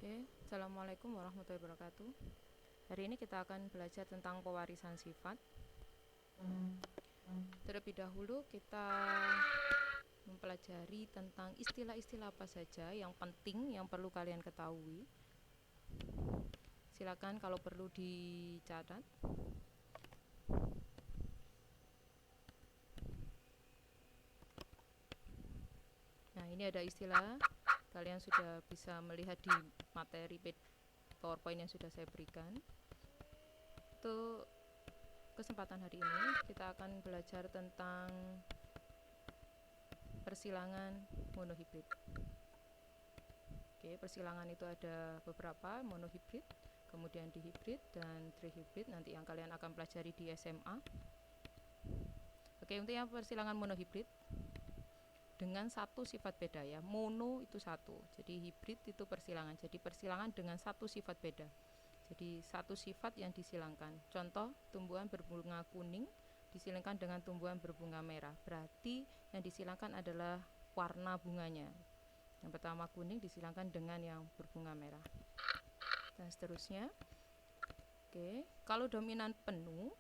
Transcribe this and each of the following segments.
Oke, Assalamualaikum warahmatullahi wabarakatuh. Hari ini kita akan belajar tentang pewarisan sifat. Terlebih dahulu kita mempelajari tentang istilah-istilah apa saja yang penting yang perlu kalian ketahui. Silakan kalau perlu dicatat. Nah, ini ada istilah. Kalian sudah bisa melihat di materi PowerPoint yang sudah saya berikan. Untuk kesempatan hari ini kita akan belajar tentang persilangan monohibrid. Oke, persilangan itu ada beberapa, monohibrid, kemudian dihibrid dan trihibrid, nanti yang kalian akan pelajari di SMA. Oke, untuk yang persilangan monohibrid dengan satu sifat beda ya. Mono itu satu, jadi hibrid itu persilangan. Jadi persilangan dengan satu sifat beda. Jadi satu sifat yang disilangkan. Contoh, tumbuhan berbunga kuning disilangkan dengan tumbuhan berbunga merah. Berarti yang disilangkan adalah warna bunganya. Yang pertama kuning disilangkan dengan yang berbunga merah. Dan seterusnya. Oke, kalau dominan penuh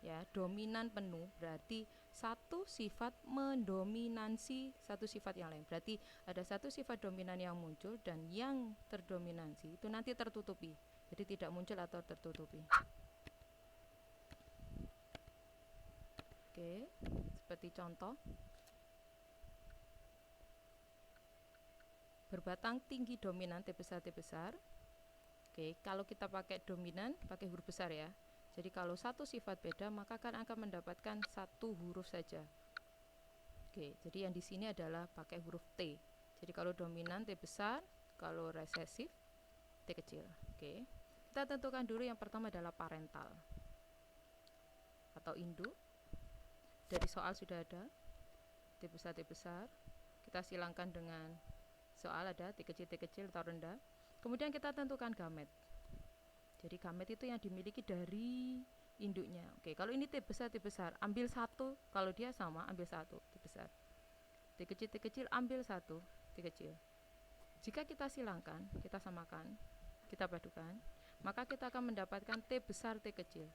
ya, dominan penuh berarti satu sifat mendominasi satu sifat yang lain. Berarti ada satu sifat dominan yang muncul dan yang terdominasi itu nanti tertutupi. Jadi tidak muncul atau tertutupi. Oke, seperti contoh berbatang tinggi dominan T besar T besar. Oke, kalau kita pakai dominan pakai huruf besar ya. Jadi kalau satu sifat beda maka akan mendapatkan satu huruf saja. Oke, jadi yang di sini adalah pakai huruf T. Jadi kalau dominan T besar, kalau resesif T kecil. Oke. Kita tentukan dulu yang pertama adalah parental atau induk. Dari soal sudah ada T besar. Kita silangkan dengan soal ada T kecil atau rendah. Kemudian kita tentukan gamet. Jadi gamet itu yang dimiliki dari induknya. Oke, kalau ini T besar, ambil satu. Kalau dia sama, ambil satu T besar. T kecil, ambil satu T kecil. Jika kita silangkan, kita samakan, kita padukan, maka kita akan mendapatkan T besar T kecil.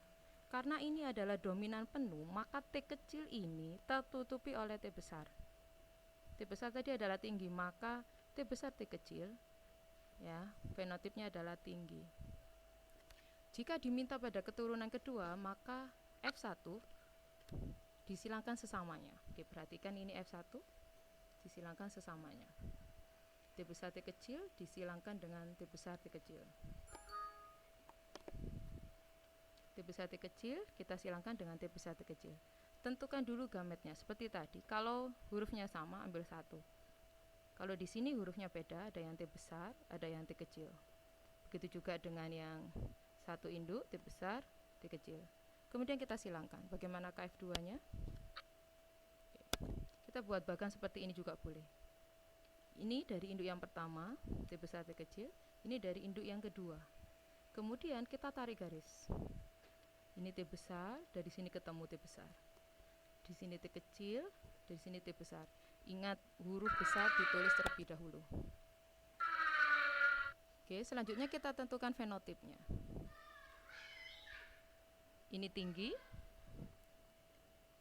Karena ini adalah dominan penuh, maka T kecil ini tertutupi oleh T besar. T besar tadi adalah tinggi, maka T besar T kecil ya, fenotipnya adalah tinggi. Jika diminta pada keturunan kedua, maka F1 disilangkan sesamanya. Oke, perhatikan ini F1 disilangkan sesamanya. T besar T kecil disilangkan dengan T besar T kecil. T besar T kecil kita silangkan dengan T besar T kecil. Tentukan dulu gametnya seperti tadi. Kalau hurufnya sama, ambil satu. Kalau di sini hurufnya beda, ada yang T besar, ada yang T kecil. Begitu juga dengan yang satu induk T besar T kecil. Kemudian kita silangkan. Bagaimana KF2-nya? Kita buat bagan seperti ini juga boleh. Ini dari induk yang pertama T besar T kecil, ini dari induk yang kedua. Kemudian kita tarik garis. Ini T besar, dari sini ketemu T besar. Di sini T kecil, dari sini T besar. Ingat, huruf besar ditulis terlebih dahulu. Oke, selanjutnya kita tentukan fenotipnya. Ini tinggi,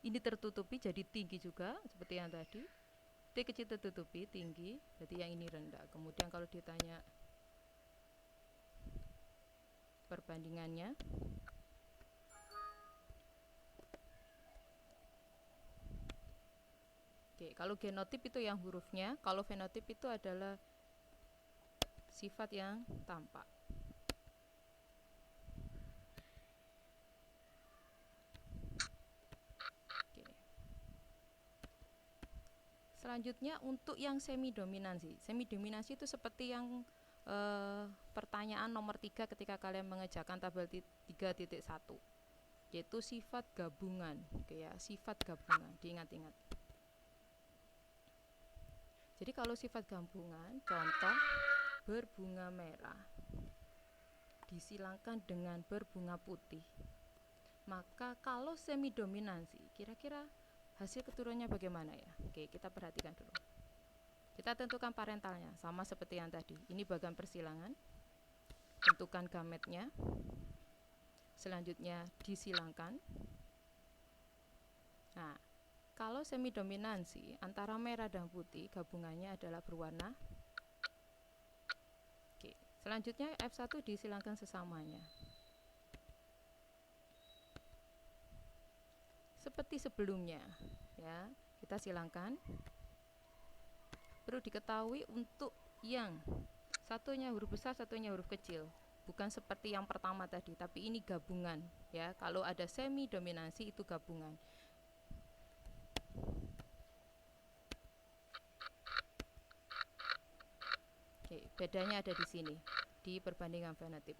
ini tertutupi jadi tinggi juga seperti yang tadi. T kecil tertutupi tinggi, berarti yang ini rendah. Kemudian kalau ditanya perbandingannya, oke, kalau genotip itu yang hurufnya, kalau fenotip itu adalah sifat yang tampak. Selanjutnya untuk yang semi dominansi. Semi dominansi itu seperti yang pertanyaan nomor 3 ketika kalian mengerjakan tabel 3.1, yaitu sifat gabungan. Oke ya, sifat gabungan, diingat-ingat. Jadi kalau sifat gabungan, contoh berbunga merah disilangkan dengan berbunga putih. Maka kalau semi dominansi, kira-kira hasil keturunannya bagaimana ya? Oke, kita perhatikan dulu. Kita tentukan parentalnya, sama seperti yang tadi. Ini bagan persilangan. tentukan gametnya. Selanjutnya disilangkan. Nah, kalau semi dominansi antara merah dan putih, gabungannya adalah berwarna. Oke, selanjutnya F1 disilangkan sesamanya. Seperti sebelumnya, ya, kita silangkan. Perlu diketahui untuk yang satunya huruf besar, satunya huruf kecil, bukan seperti yang pertama tadi, tapi ini gabungan, ya. Kalau ada semi dominansi itu gabungan. Oke, bedanya ada di sini, di perbandingan fenotip.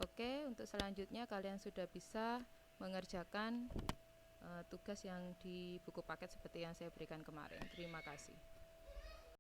Oke, untuk selanjutnya kalian sudah bisa mengerjakan tugas yang di buku paket seperti yang saya berikan kemarin. Terima kasih.